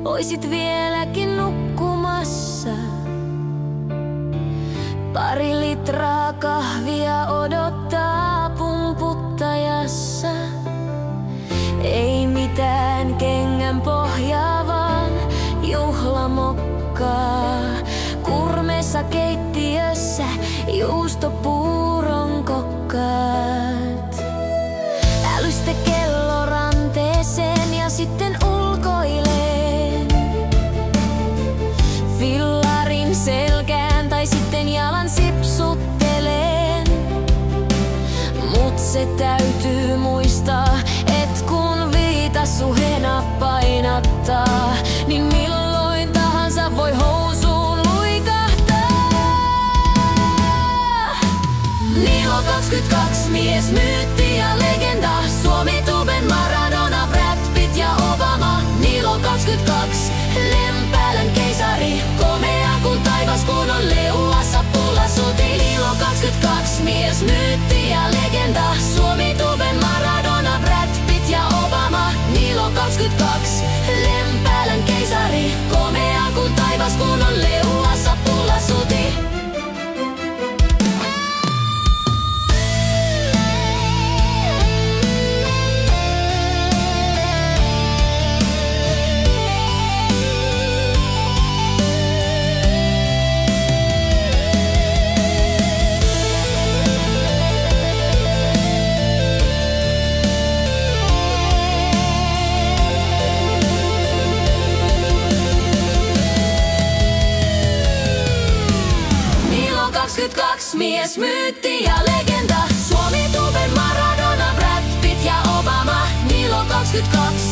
oisit vieläkin nukkumassa. Pari litraa kahvia odottaa pumputtajassa. Ei mitään kengän pohjaa, vaan juhlamokkaa. Kurmessa keittiössä juustopuuron kokkaat. Älystä kello ranteeseen ja sitten ulkoileen. Fillarin selkään tai sitten jalan sipsutteleen. Mut se täytyy muistaa, et kun viitasuhena painattaa, niin milloin tahansa voi housuun luikahtaa. Nilo 22, mies, myytti ja legenda. Suomi-tuben Maradona, Brad Pitt ja Obama. Nilo 22, Lempäälän keisari. Komea kun taivas, kun on leuassa pullasuti. Nilo 22, mies, myytti ja legenda. Suomi-tuben Maradona, Brad Pitt ja Obama. Nilo 22, Lempäälän keisari. Komea kun taivas, kun on leuassa pullasuti. Mies, myytti ja legenda. Suomi-tuben Maradona, Brad Pitt ja Obama. Nilo 22.